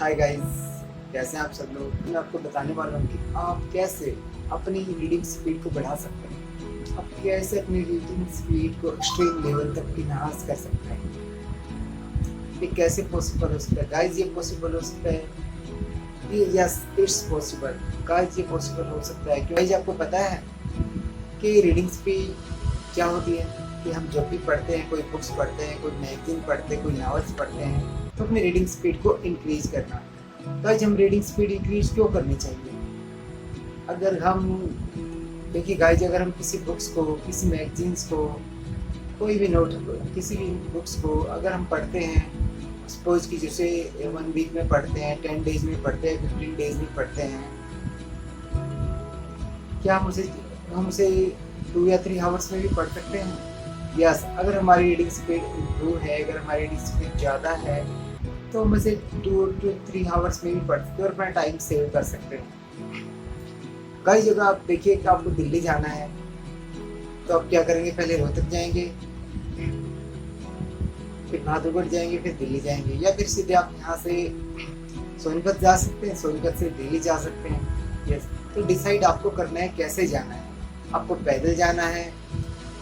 Hi guys, कैसे हैं आप सब लोग। मैं आपको बताने वाला हूँ कि आप कैसे अपनी रीडिंग स्पीड को बढ़ा सकते हैं। आप कैसे अपनी रीडिंग स्पीड को एक्सट्रीम लेवल तक इनहांस कर सकते हैं। ये कैसे पॉसिबल हो सकता है गाइस? ये पॉसिबल हो सकता है, ये यस इट्स पॉसिबल गाइस, ये पॉसिबल हो सकता है। क्योंकि आपको पता है कि रीडिंग स्पीड क्या होती है कि हम जब भी पढ़ते हैं, कोई बुक्स पढ़ते हैं, कोई मैगजीन पढ़ते हैं, कोई नॉवेल्स पढ़ते हैं, तो अपनी रीडिंग स्पीड को इंक्रीज करना। गाइस, हम रीडिंग स्पीड इंक्रीज क्यों करनी चाहिए? अगर हम देखिए गाइस, अगर हम किसी बुक्स को, किसी मैगजीन्स को, कोई भी नोट, किसी भी बुक्स को अगर हम पढ़ते हैं, सपोज कि जैसे 1 वीक में पढ़ते हैं, 10 डेज में पढ़ते हैं, 15 डेज में पढ़ते हैं, क्या हम उसे 2 या 3 आवर्स में भी पढ़ सकते हैं? यस, अगर हमारी रीडिंग स्पीड इम्प्रूव है, अगर हमारी रीडिंग स्पीड ज़्यादा है, तो हम इसे 2 to 3 आवर्स में भी पढ़ सकते हैं और अपना टाइम सेव कर सकते हैं। कई जगह आप देखिए कि आपको दिल्ली जाना है, तो आप क्या करेंगे? पहले रोहतक जाएंगे, फिर बहादुरगढ़ जाएंगे, फिर दिल्ली जाएंगे, या फिर सीधे आप यहाँ से सोनीपत जा सकते हैं, सोनीपत से दिल्ली जा सकते हैं। यस, तो डिसाइड आपको करना है कैसे जाना है। आपको पैदल जाना है,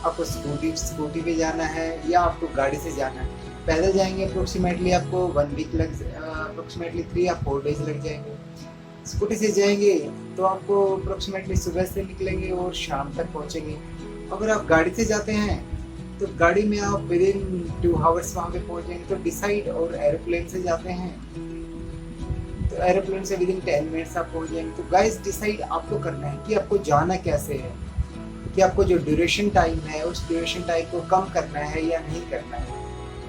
आपको स्कूटी पे जाना है, या आपको गाड़ी से जाना है। पैदल जाएंगे अप्रोक्सीमेटली आपको 1 वीक अप्रोक्सीमेटली 3 या 4 डेज लग जाएंगे। स्कूटी से जाएंगे तो आपको अप्रोक्सीमेटली सुबह से निकलेंगे और शाम तक पहुंचेंगे। अगर आप गाड़ी से जाते हैं तो गाड़ी में आप विद इन 2 आवर्स वहाँ पे पहुँच जाएंगे। तो डिसाइड, और एरोप्लेन से जाते हैं तो एरोप्लेन से विद इन 10 मिनट्स आप पहुँच जाएंगे। तो गाइस, डिसाइड आपको करना है कि आपको जाना कैसे है, कि आपको जो ड्यूरेशन टाइम है उस ड्यूरेशन टाइम को कम करना है या नहीं करना है।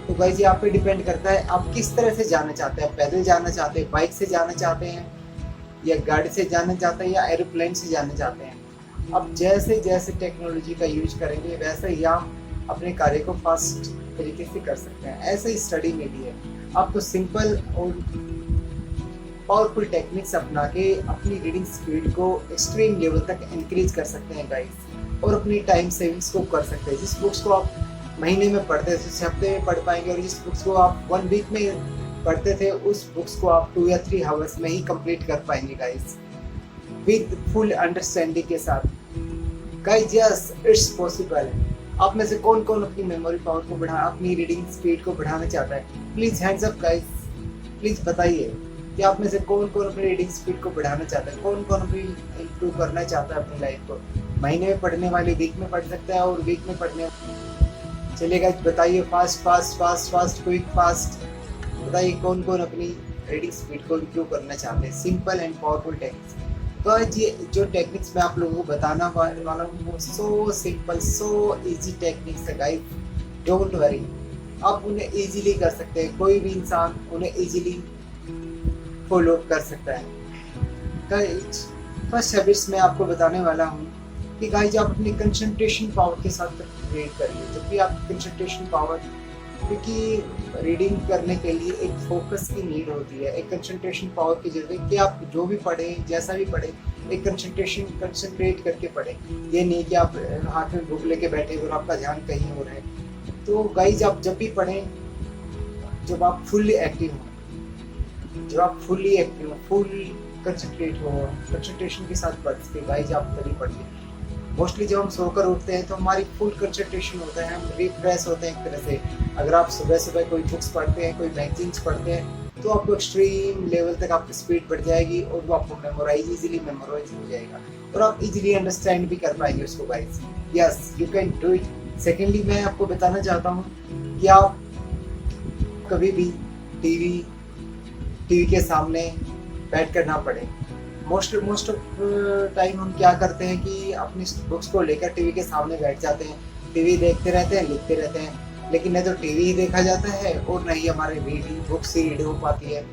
तो गाइस, ये आप पे डिपेंड करता है आप किस तरह से जाना चाहते हैं। पैदल जाना चाहते हैं, बाइक से जाना चाहते हैं, या गाड़ी से जाना चाहते हैं, या एरोप्लेन से जाना चाहते हैं। अब जैसे जैसे टेक्नोलॉजी का यूज करेंगे वैसे ही आप अपने कार्य को फास्ट तरीके से कर सकते हैं। ऐसे ही स्टडी में भी है। आपको सिंपल और पावरफुल टेक्निक्स अपना के अपनी रीडिंग स्पीड को एक्सट्रीम लेवल तक इंक्रीज कर सकते हैं गाइस, और अपनी टाइम सेविंग्स को कर सकते हैं। जिस बुक्स को आप महीने में पढ़ते थे, जिस हफ्ते में पढ़ पाएंगे, और जिस बुक्स को आप 1 वीक में पढ़ते थे, उस बुक्स को आप 2 या 3 आवर्स में ही कंप्लीट कर पाएंगे गाइस, विद फुल अंडरस्टैंडिंग के साथ। Guys, yes it's possible. आप में से कौन कौन अपनी मेमोरी पावर को अपनी रीडिंग स्पीड को बढ़ाना चाहता है? Please hands up guys, please बताइए कि आप में से कौन कौन अपनी रीडिंग स्पीड को बढ़ाना चाहता है, कौन कौन अपनी इम्प्रूव करना चाहता है अपनी लाइफ को। महीने में पढ़ने वाले वीक में पढ़ सकता है, और वीक में पढ़ने, चलिएगा बताइए, fast fast fast fast quick fast बताइए कौन कौन अपनी रीडिंग स्पीड को इम्प्रूव करना चाहते हैं। Simple and powerful techniques. तो ये जो टेक्निक्स मैं आप लोगों को बताना वाला हूँ वो so simple, so easy techniques है गाइस। डोंट वरी, आप उन्हें इजीली कर सकते हैं। कोई भी इंसान उन्हें इजीली फॉलो कर सकता है। गाइस, फर्स्ट हैबिट्स मैं आपको बताने वाला हूँ कि गाइस, आप अपनी कंसंट्रेशन पावर के साथ रीड करिए। जब भी आप कंसंट्रेशन पावर, क्योंकि रीडिंग करने के लिए एक फोकस की नीड होती है, एक कंसंट्रेशन पावर की जरूरत है कि आप जो भी पढ़ें, जैसा भी पढ़ें, एक कंसंट्रेट करके पढ़ें। ये नहीं कि आप हाथ में बुक लेके बैठे और आपका ध्यान कहीं और है। तो गाइस, आप जब भी पढ़ें, जब आप फुल्ली एक्टिव हो, फुल कंसंट्रेट हो, कंसंट्रेशन के साथ पढ़ सके गाइस, आप तभी पढ़िए। मोस्टली जब हम सोकर उठते हैं तो हमारी फुल कंसंट्रेशन होता है, हम रिफ्रेश होते हैं एक तरह से। अगर आप सुबह सुबह कोई बुक्स पढ़ते हैं, कोई मैगजीन्स पढ़ते हैं, तो आपको एक्सट्रीम लेवल तक आपकी स्पीड बढ़ जाएगी, और वो आपको इजीली मेमोराइज हो जाएगा, और आप इजीली अंडरस्टैंड भी कर पाएंगे उसको guys. Yes, you can do it. Secondly, मैं आपको बताना चाहता हूँ कि आप कभी भी टीवी के सामने बैठ कर ना पढ़ें। मोस्ट ऑफ टाइम हम क्या करते हैं कि अपनी बुक्स को लेकर टीवी के सामने बैठ जाते हैं, टीवी देखते रहते हैं, लिखते रहते हैं, लेकिन न तो टीवी ही देखा जाता है और न ही हमारे रीडिंग बुक्स ही रीड हो पाती है।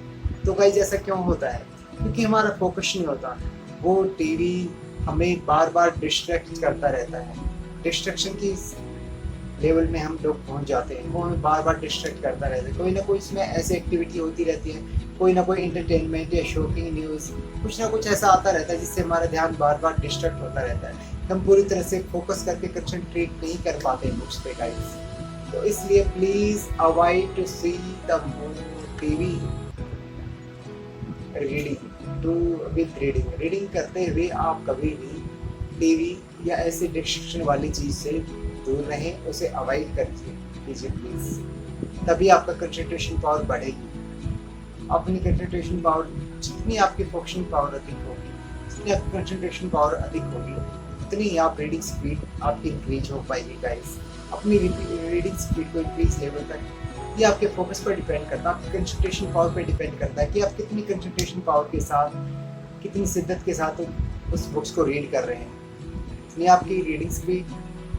तो गाइस, ऐसा क्यों होता है? क्योंकि हमारा फोकस नहीं होता। वो टीवी हमें बार बार डिस्ट्रैक्ट करता रहता है। डिस्ट्रैक्शन की लेवल में हम लोग पहुंच जाते हैं, वो हमें बार बार डिस्ट्रैक्ट करता रहता है। कोई ना कोई इसमें ऐसी एक्टिविटी होती रहती है, कोई ना कोई इंटरटेनमेंट या शॉकिंग न्यूज़, कुछ ना कुछ ऐसा आता रहता है जिससे हमारा ध्यान बार बार डिस्ट्रैक्ट होता रहता है। हम पूरी तरह से फोकस करके कंसंट्रेट नहीं कर पाते बुक्स पे गाइस। तो इसलिए please avoid to see the TV. Reading to with reading करते हुए आप कभी भी टीवी या ऐसे डिस्ट्रैक्शन वाली चीज़ से दूर रहें, उसे अवॉइड कीजिए प्लीज़। तभी आपका कंसंट्रेशन पावर बढ़ेगी। अपनी कंसंट्रेशन पावर जितनी आपकी फोकसिंग पावर अधिक होगी, जितनी आपकी कंसंट्रेशन पावर अधिक होगी, उतनी ही आप रीडिंग स्पीड आपकी इंक्रीज हो पाएगी गाइस। अपनी रीडिंग स्पीड को इंक्रीज लेवल तक ये आपके फोकस पर डिपेंड करता है, आपकी कंसंट्रेशन पावर पर डिपेंड करता है कि आप कितनी कंसंट्रेशन पावर के साथ, कितनी शिद्दत के साथ उस बुक्स को रीड कर रहे हैं। जितनी आपकी रीडिंग स्पीड,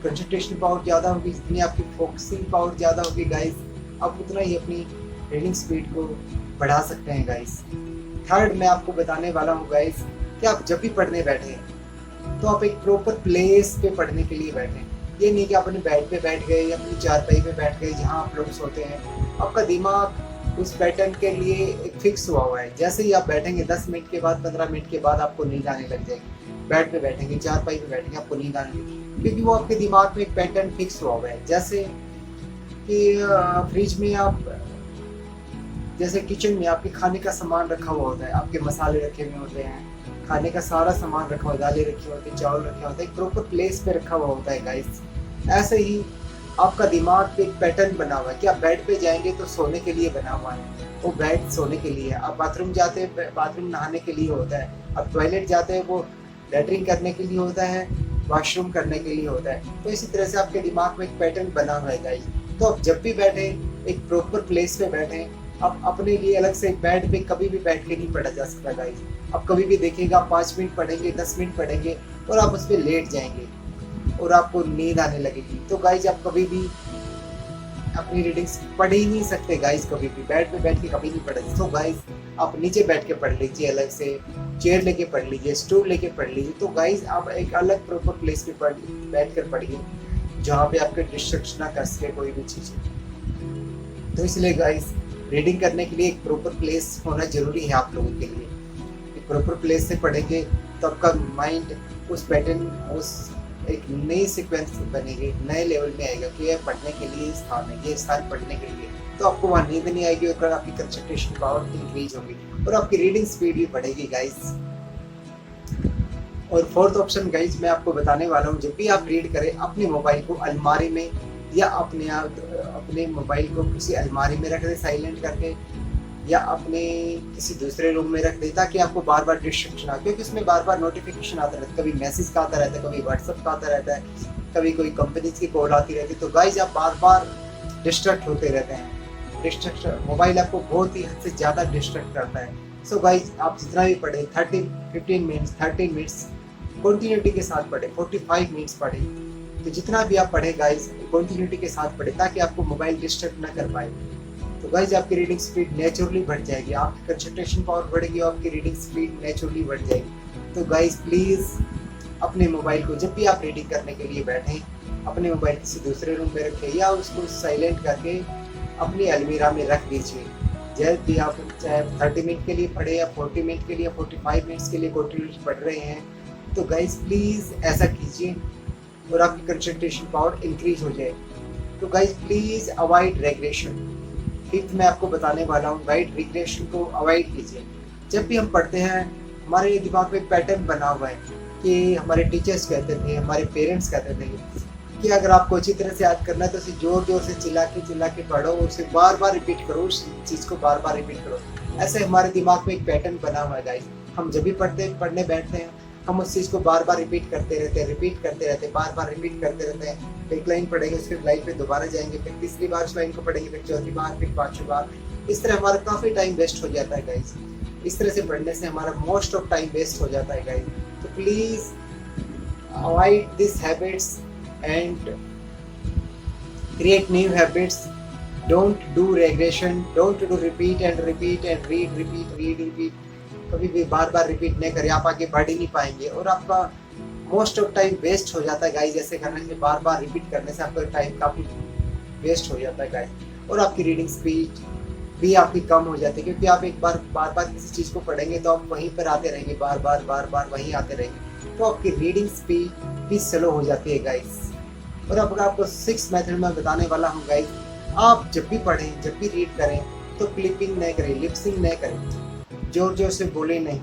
कंसंट्रेशन पावर ज़्यादा होगी, जितनी आपकी फोकसिंग पावर ज़्यादा होगी गाइस, आप उतना ही अपनी रीडिंग स्पीड को बढ़ा सकते हैं गाइस। थर्ड मैं आपको बताने वाला हूँ गाइस कि आप जब भी पढ़ने बैठे तो आप एक प्रॉपर प्लेस पे पढ़ने के लिए बैठें। ये नहीं कि आप अपने बेड पे बैठ गए या अपनी चारपाई पे बैठ गए जहाँ आप लोग सोते हैं। आपका दिमाग उस पैटर्न के लिए एक फिक्स हुआ है। जैसे ही आप बैठेंगे 10 मिनट के बाद, 15 मिनट के बाद आपको नींद आने लग जाएगी। बेड पे बैठेंगे, चारपाई पे बैठेंगे, आपको नींद आने लगेगी, क्योंकि वो आपके दिमाग में एक पैटर्न फिक्स हुआ है। जैसे कि फ्रिज में आप, जैसे किचन में आपके खाने का सामान रखा हुआ होता है, आपके मसाले रखे हुए होते हैं, खाने का सारा सामान रखा हुआ, दालें रखी होती है, चावल रखे होते हैं, एक प्रॉपर प्लेस पे रखा हुआ होता है गाइस। ऐसे ही आपका दिमाग पे एक पैटर्न बना हुआ है कि आप बेड पे जाएंगे तो सोने के लिए बना हुआ है। वो बेड सोने के लिए है। आप बाथरूम जाते हैं, बाथरूम नहाने के लिए होता है। आप टॉयलेट जाते हैं, वो लैट्रिन करने के लिए होता है, वॉशरूम करने के लिए होता है। तो इसी तरह से आपके दिमाग में एक पैटर्न बना हुआ है गाइस। तो आप जब भी बैठे एक प्रॉपर प्लेस पे बैठे। आप अपने लिए अलग से बेड पे कभी भी बैठ के नहीं पढ़ा जा सकता गाइस। आप कभी भी देखिएगा 5 मिनट पढ़ेंगे, 10 मिनट पढ़ेंगे और आप उस पर लेट जाएंगे और आपको नींद आने लगेगी। तो गाइस आप कभी भी अपनी रीडिंग्स पढ़ ही नहीं सकते गाइस। कभी भी बेड पे बैठ के कभी नहीं पढ़े। तो गाइस आप नीचे बैठ के पढ़ लीजिए, अलग से चेयर लेके पढ़ लीजिए, स्टूल लेके पढ़ लीजिए। तो गाइस आप एक अलग प्रॉपर प्लेस पे बैठ कर पढ़िए जहाँ पे आपके डिस्ट्रैक्शन ना कर सके कोई भी चीज़। तो इसलिए गाइस रीडिंग करने के लिए एक प्रॉपर प्लेस होना जरूरी है आप लोगों के लिए। एक प्रॉपर प्लेस से पढ़ेंगे तो आपका माइंड उस पैटर्न, उस एक नई सीक्वेंस बनेगी, नए लेवल में आएगा कि यह पढ़ने के लिए स्थान है, ये स्थान पढ़ने के लिए। तो आपको वहाँ नींद नहीं आएगी और आपकी कंसंट्रेशन पावर इंक्रीज होगी और आपकी रीडिंग स्पीड भी बढ़ेगी गाइस। और फोर्थ ऑप्शन गाइस मैं आपको बताने वाला हूँ, जब भी आप रीड करें अपने मोबाइल को अलमारी में या अपने मोबाइल को किसी अलमारी में रख दें साइलेंट करके, या अपने किसी दूसरे रूम में रख दें ताकि आपको बार बार डिस्ट्रैक्शन आए, क्योंकि उसमें बार बार नोटिफिकेशन आता रहता है। कभी मैसेज का आता रहता है, कभी व्हाट्सएप का आता रहता है, कभी कोई कंपनी की कॉल आती रहती है। तो गाइस आप बार बार डिस्ट्रैक्ट होते रहते हैं। डिस्ट्रैक्शन मोबाइल आपको बहुत ही हद से ज़्यादा डिस्ट्रैक्ट करता है। सो गाइस आप जितना भी पढ़े 15 मिनट्स 30 मिनट्स कंटिन्यूटी के साथ पढ़े, 45 मिनट्स पढ़े। तो जितना भी आप पढ़े गाइस कंटिन्यूटी के साथ पढ़े ताकि आपको मोबाइल डिस्ट्रैक्ट ना कर पाए। तो गाइस आपकी रीडिंग स्पीड नेचुरली बढ़ जाएगी, आपकी कंसंट्रेशन पावर बढ़ेगी और आपकी रीडिंग स्पीड नेचुरली बढ़ जाएगी। तो गाइस प्लीज़ अपने मोबाइल को जब भी आप रीडिंग करने के लिए बैठें, अपने मोबाइल किसी दूसरे रूम में रखें या उसको साइलेंट करके अपनी अलमीरा में रख दीजिए। जब भी आप चाहे 30 मिनट के लिए पढ़े या 40 मिनट के लिए, 45 मिनट्स के लिए कंटिन्यूस पढ़ रहे हैं, तो गाइस प्लीज़ ऐसा कीजिए और आपकी कंसंट्रेशन पावर इंक्रीज हो जाए। तो guys please avoid regression. Fifth मैं आपको बताने वाला हूँ, गाइड रिग्रेशन को अवॉइड कीजिए। जब भी हम पढ़ते हैं हमारे दिमाग में पैटर्न बना हुआ है कि हमारे टीचर्स कहते थे, हमारे पेरेंट्स कहते थे कि अगर आपको अच्छी तरह से याद करना है तो उसे ज़ोर ज़ोर से चिल्ला के पढ़ो, उसे बार बार रिपीट करो, उस चीज़ को बार बार रिपीट करो। ऐसे हमारे दिमाग में एक पैटर्न बना हुआ है गाइस। हम जब भी पढ़ने बैठते हैं हम उस चीज़ को बार बार रिपीट करते रहते हैं, बार बार रिपीट करते रहते हैं। एक लाइन पढ़ेंगे, उसके लाइन पे दोबारा जाएंगे, फिर तीसरी बार उस लाइन को पढ़ेंगे, फिर चौथी बार, फिर 5वीं बार। इस तरह हमारा काफ़ी टाइम वेस्ट हो जाता है गाइस। इस तरह से पढ़ने से हमारा मोस्ट ऑफ टाइम वेस्ट हो जाता है गाइस। तो please avoid this habits and create new habits. Don't do regression, don't do repeat and read. कभी भी बार बार रिपीट नहीं करें, आप आगे बढ़ ही नहीं पाएंगे और आपका मोस्ट ऑफ टाइम वेस्ट हो जाता है गाइस। ऐसे करने से बार बार रिपीट करने से आपका टाइम काफ़ी वेस्ट हो जाता है गाइस और आपकी रीडिंग स्पीड भी आपकी कम हो जाती है, क्योंकि आप एक बार बार बार किसी चीज़ को पढ़ेंगे तो आप वहीं पर आते रहेंगे, बार बार वहीं आते रहेंगे, तो आपकी रीडिंग स्पीड भी स्लो हो जाती है गाइस। और अब आपको 6th मेथड में बताने वाला हूँ गाइस। आप जब भी पढ़ें, जब भी रीड करें तो क्लिपिंग नहीं करें, लिपसिंग नहीं करें। जोर जोर से बोले नहीं,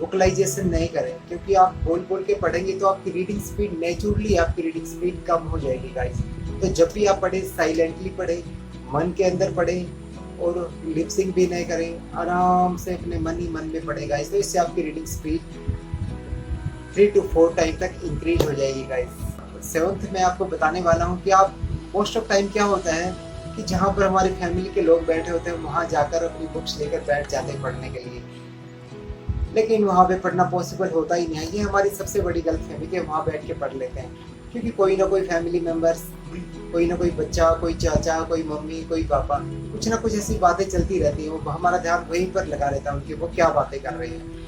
वोकलाइजेशन नहीं करें, क्योंकि आप बोल बोल के पढ़ेंगे तो आपकी रीडिंग स्पीड नेचुरली आपकी रीडिंग स्पीड कम हो जाएगी गाइस। तो जब भी आप पढ़े साइलेंटली पढ़े, मन के अंदर पढ़े और लिपसिंग भी नहीं करें, आराम से अपने मन ही मन में पढ़े गाइस। तो इससे आपकी रीडिंग स्पीड 3 to 4 टाइम तक इंक्रीज हो जाएगी गाइस। 7th में आपको बताने वाला हूँ कि आप मोस्ट ऑफ टाइम क्या होता है कि जहाँ पर हमारी फैमिली के लोग बैठे होते हैं वहाँ जाकर अपनी बुक्स लेकर बैठ जाते हैं पढ़ने के लिए, लेकिन वहाँ पे पढ़ना पॉसिबल होता ही नहीं है। ये हमारी सबसे बड़ी गलतफहमी कि वहाँ बैठ के पढ़ लेते हैं, क्योंकि कोई ना कोई फैमिली मेम्बर्स, कोई ना कोई बच्चा, कोई चाचा, कोई मम्मी, कोई पापा, कुछ ना कुछ ऐसी बातें चलती रहती हैं। वो हमारा ध्यान वहीं पर लगा रहता है उनकी, वो क्या बातें कर रही है।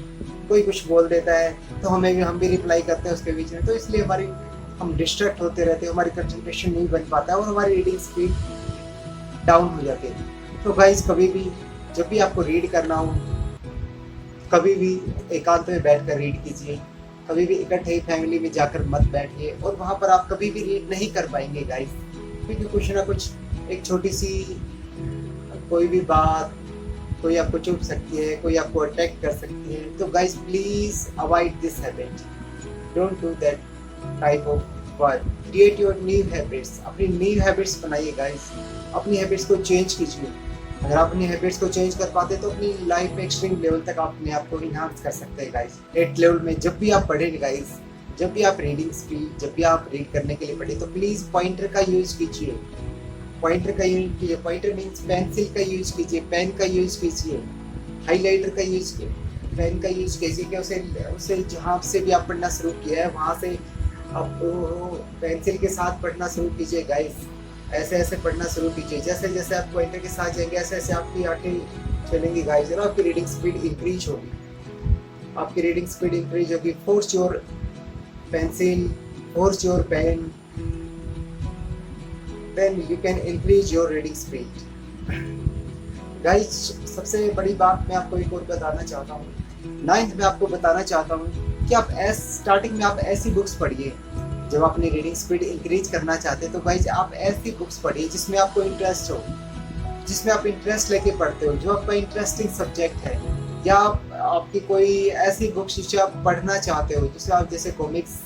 कोई कुछ बोल देता है तो हम भी रिप्लाई करते हैं उसके बीच में, तो इसलिए हम डिस्ट्रैक्ट होते रहते हैं, हमारी कंसंट्रेशन नहीं बन पाता है और हमारी रीडिंग स्पीड डाउन हो जाती है। तो गाइस कभी भी जब भी आपको रीड करना हो, कभी भी एकांत में बैठकर रीड कीजिए, कभी भी इकट्ठे फैमिली में जाकर मत बैठिए। और वहाँ पर आप कभी भी रीड नहीं कर पाएंगे गाइस, क्योंकि कुछ ना कुछ एक छोटी सी कोई भी बात कोई आपको चुप सकती है, कोई आपको अटैक कर सकती है। तो guys please avoid this habit, don't do that type of work. Create your new habits, अपनी न्यू हैबिट्स बनाइए गाइस, अपनी हैबिट्स को चेंज कीजिए। अगर आप अपनी हैबिट्स को चेंज कर पाते तो अपनी लाइफ में एक्सट्रीम लेवल तक आप अपने आप को इन्हांस कर सकते हैं गाइस। 8th लेवल में जब भी आप पढ़ेंगे गाइस, जब भी आप रीडिंग स्पीड, जब भी आप रीड करने के लिए पढ़े, तो प्लीज पॉइंटर का यूज कीजिए। पॉइंटर का यूज कीजिए, पॉइंटर मीन्स पेंसिल का यूज कीजिए, पेन का यूज कीजिए, हाईलाइटर का यूज कीजिए, पेन का यूज कीजिए कि उसे जहाँ से भी आप पढ़ना शुरू किया है वहाँ से आप पेंसिल के साथ पढ़ना शुरू कीजिए गाइस। ऐसे ऐसे पढ़ना शुरू कीजिए, जैसे जैसे आप पॉइंटर के साथ जाएंगे ऐसे ऐसे आपकी आंखें चलेंगी गाइस, और आपकी रीडिंग स्पीड इंक्रीज होगी, आपकी रीडिंग स्पीड इंक्रीज होगी। Force your pencil, force your pen, then you can increase your reading speed. Guys सबसे बड़ी बात मैं आपको एक और बताना चाहता हूँ, 9th में आपको बताना चाहता हूँ कि आप स्टार्टिंग में आप ऐसी बुक्स पढ़िए। जब आप अपनी रीडिंग स्पीड इंक्रीज करना चाहते हैं तो गाइस आप ऐसी बुक्स पढ़िए जिसमें आपको इंटरेस्ट हो, जिसमें आप इंटरेस्ट लेके पढ़ते हो, जो आपका इंटरेस्टिंग सब्जेक्ट है, या आपकी कोई ऐसी बुक्स जिसे आप पढ़ना चाहते हो, जिसे आप जैसे कॉमिक्स,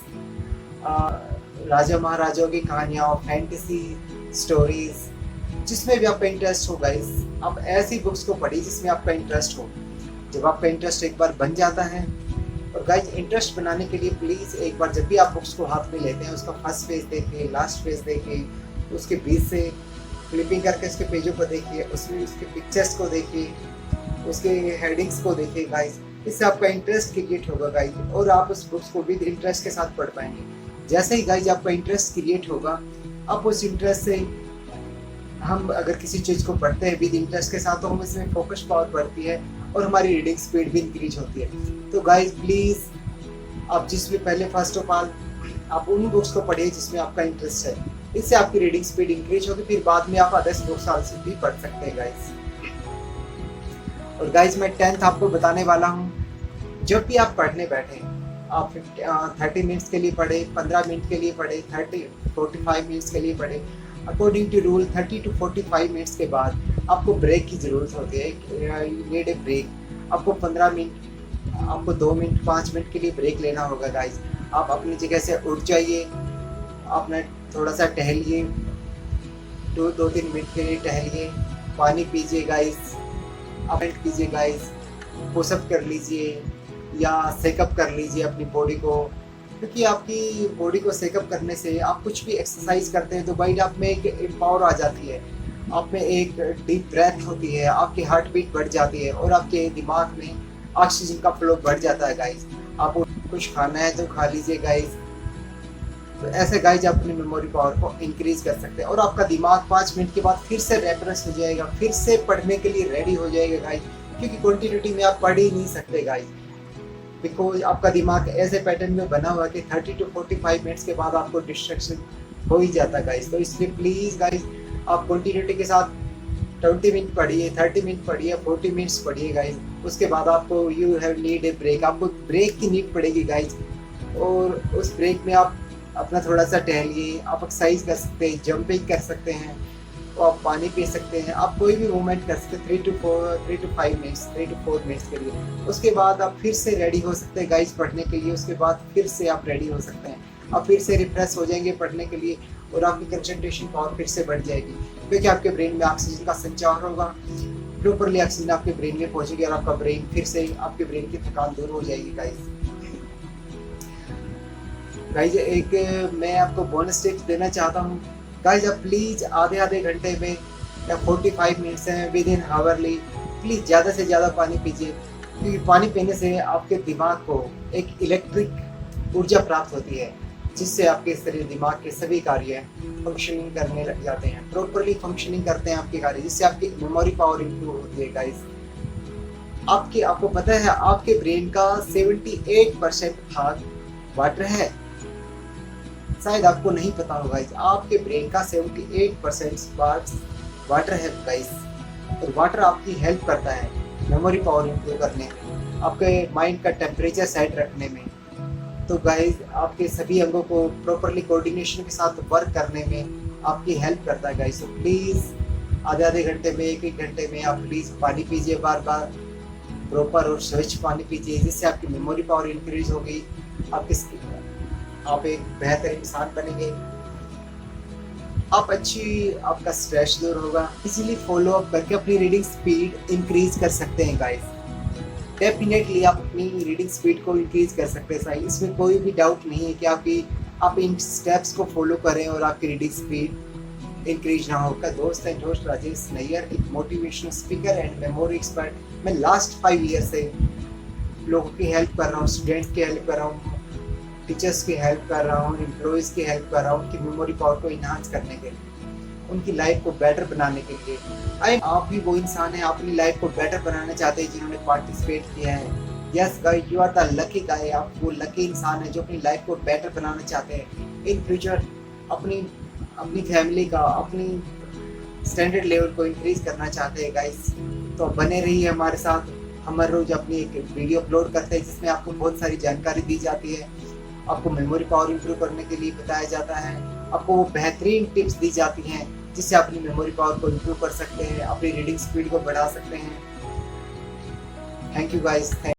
राजा महाराजाओं की कहानियाँ, फैंटेसी स्टोरीज, जिसमें भी आपका इंटरेस्ट हो गाइस, आप ऐसी बुक्स को पढ़िए जिसमें आपका इंटरेस्ट हो। जब आपका इंटरेस्ट एक बार बन जाता है, और गाइस इंटरेस्ट बनाने के लिए प्लीज़ एक बार जब भी आप बुक्स को हाथ में लेते हैं उसका फर्स्ट पेज देखिए, लास्ट पेज देखिए, उसके बीच से फ्लिपिंग करके उसके पेजों को देखिए, उसमें उसके पिक्चर्स को देखिए, उसके हेडिंग्स को देखिए गाइस। इससे आपका इंटरेस्ट क्रिएट होगा गाइस, और आप उस बुक्स को विद इंटरेस्ट के साथ पढ़ पाएंगे। जैसे ही गाइस आपका इंटरेस्ट क्रिएट होगा, अब उस इंटरेस्ट से हम अगर किसी चीज़ को पढ़ते हैं विद इंटरेस्ट के साथ, तो हम इसमें फोकस पावर बढ़ती है और हमारी रीडिंग स्पीड भी इंक्रीज होती है। तो गाइस प्लीज़ आप जिसमें पहले फर्स्ट ऑफ ऑल आप उन बुक्स को पढ़िए जिसमें आपका इंटरेस्ट है, इससे आपकी रीडिंग स्पीड इंक्रीज होगी, फिर बाद में आप अदर्स बुक्स से भी पढ़ सकते हैं गाइस। और गाइस मैं 10th आपको बताने वाला हूँ, जब भी आप पढ़ने बैठे आप 30 मिनट्स के लिए पढ़े, 15 मिनट के लिए पढ़े, 45 मिनट्स के लिए पढ़े, according to rule 30 to 45 minutes के बाद आपको ब्रेक की ज़रूरत होती है। You need a break. आपको 15 मिनट, आपको 2 मिनट, 5 मिनट के लिए ब्रेक लेना होगा गाइस। आप अपनी जगह से उठ जाइए, आपने थोड़ा सा टहलिए, 2-3 मिनट के लिए टहलिए, पानी पीजिए गाइस, आप कीजिए गाइस, पुशअप कर लीजिए या सेकअप कर लीजिए अपनी बॉडी को, क्योंकि आपकी बॉडी को सेकअप करने से आप कुछ भी एक्सरसाइज करते हैं तो भाई आप में एक पावर आ जाती है, आप में एक डीप ब्रेथ होती है, आपकी हार्ट बीट बढ़ जाती है और आपके दिमाग में ऑक्सीजन का फ्लो बढ़ जाता है गाइस। आपको कुछ खाना है तो खा लीजिए गाइस। तो ऐसे गाइस आप अपनी मेमोरी पावर को इंक्रीज कर सकते हैं और आपका दिमाग 5 मिनट के बाद फिर से रेफरेंस हो जाएगा, फिर से पढ़ने के लिए रेडी हो जाएगा गाइस, क्योंकि कंटिन्यूटी में आप पढ़ ही नहीं सकते गाइस, बिकॉज आपका दिमाग ऐसे पैटर्न में बना हुआ है कि 30 to 45 मिनट्स के बाद आपको डिस्ट्रैक्शन हो ही जाता है गाइस। तो इसलिए प्लीज़ गाइस आप कंटिन्यूटी के साथ 20 मिनट पढ़िए, 30 मिनट पढ़िए, 40 मिनट्स पढ़िए गाइस। उसके बाद आपको you have need a break, आपको ब्रेक की नीड पड़ेगी गाइस। और उस ब्रेक में आप अपना थोड़ा सा टहलिए, आप एक्सरसाइज कर सकते हैं, जंपिंग कर सकते हैं तो आप पानी पी सकते हैं, आप कोई भी मूवमेंट कर सकते हैं 3 to 5 मिनट्स, 3 to 4 मिनट्स के लिए। उसके बाद आप फिर से रेडी हो सकते हैं गाइस पढ़ने के लिए। उसके बाद फिर से आप रेडी हो सकते हैं, आप फिर से रिफ्रेश हो जाएंगे पढ़ने के लिए और आपकी कंसंट्रेशन पावर फिर से बढ़ जाएगी, क्योंकि आपके ब्रेन में ऑक्सीजन का संचार होगा, प्रॉपरली ऑक्सीजन आपके ब्रेन में पहुंचेगी और आपका ब्रेन फिर से आपके ब्रेन की थकान दूर हो जाएगी गाइस। गाइज एक मैं आपको बोनस टिप्स देना चाहता हूँ गाइज, आप प्लीज़ आधे घंटे में या 45 मिनट्स में विद इन हावरली प्लीज़ ज़्यादा से ज़्यादा पानी पीजिए, क्योंकि पानी पीने से आपके दिमाग को एक इलेक्ट्रिक ऊर्जा प्राप्त होती है, जिससे आपके शरीर दिमाग के सभी कार्य फंक्शनिंग करने लग जाते हैं, प्रॉपरली फंक्शनिंग करते हैं आपके कार्य, जिससे आपकी मेमोरी पावर इंप्रूव होती है गाइज। आपको पता है आपके ब्रेन का 78% भाग वाटर है, शायद आपको नहीं पता होगा, आपके ब्रेन का 78% पार्ट वाटर है गाइस। और वाटर आपकी हेल्प करता है मेमोरी पावर इंप्रूव करने में, आपके माइंड का टेम्परेचर सेट रखने में। तो गाइस आपके सभी अंगों को प्रॉपरली कोऑर्डिनेशन के साथ वर्क करने में आपकी हेल्प करता है गाइस। तो प्लीज़ आधे घंटे में, एक घंटे में आप प्लीज़ पानी पीजिए, बार बार प्रॉपर और स्वच्छ पानी पीजिए, जिससे आपकी मेमोरी पावर इंक्रीज होगी, आप एक बेहतर इंसान बनेंगे, आपका स्ट्रेस दूर होगा। इसीलिए फॉलो अप करके अपनी रीडिंग स्पीड इंक्रीज कर सकते हैं गाइस। डेफिनेटली आप अपनी रीडिंग स्पीड को इंक्रीज कर सकते हैं, इसमें कोई भी डाउट नहीं है कि आप इन स्टेप्स को फॉलो करें और आपकी रीडिंग स्पीड इंक्रीज ना होगा। दोस्त एंड होस्ट राजेश नैयर, एक motivational speaker and memory expert. मैं लास्ट 5 ईयर से लोगों की हेल्प कर रहा हूँ, स्टूडेंट्स की हेल्प कर रहा हूँ, टीचर्स की हेल्प कर रहा हूँ, एम्प्लॉयज़ की हेल्प कर रहा हूँ, उनकी मेमोरी पावर को इन्हांस करने के लिए, उनकी लाइफ को बेटर बनाने के लिए। आप भी वो इंसान हैं, आप अपनी लाइफ को बेटर बनाना चाहते हैं जिन्होंने पार्टिसिपेट किया है। Yes guys, you are the lucky guy, आप वो लकी इंसान है जो अपनी लाइफ को बेटर बनाना चाहते हैं, इन फ्यूचर अपनी फैमिली का, अपनी स्टैंडर्ड लेवल को इंक्रीज करना चाहते हैं गाइस। तो बने रहिए हमारे साथ। हम हर रोज अपनी एक वीडियो अपलोड करते हैं जिसमें आपको बहुत सारी जानकारी दी जाती है, आपको मेमोरी पावर इंप्रूव करने के लिए बताया जाता है, आपको वो बेहतरीन टिप्स दी जाती हैं जिससे अपनी मेमोरी पावर को इंप्रूव कर सकते हैं, अपनी रीडिंग स्पीड को बढ़ा सकते हैं। Thank you guys.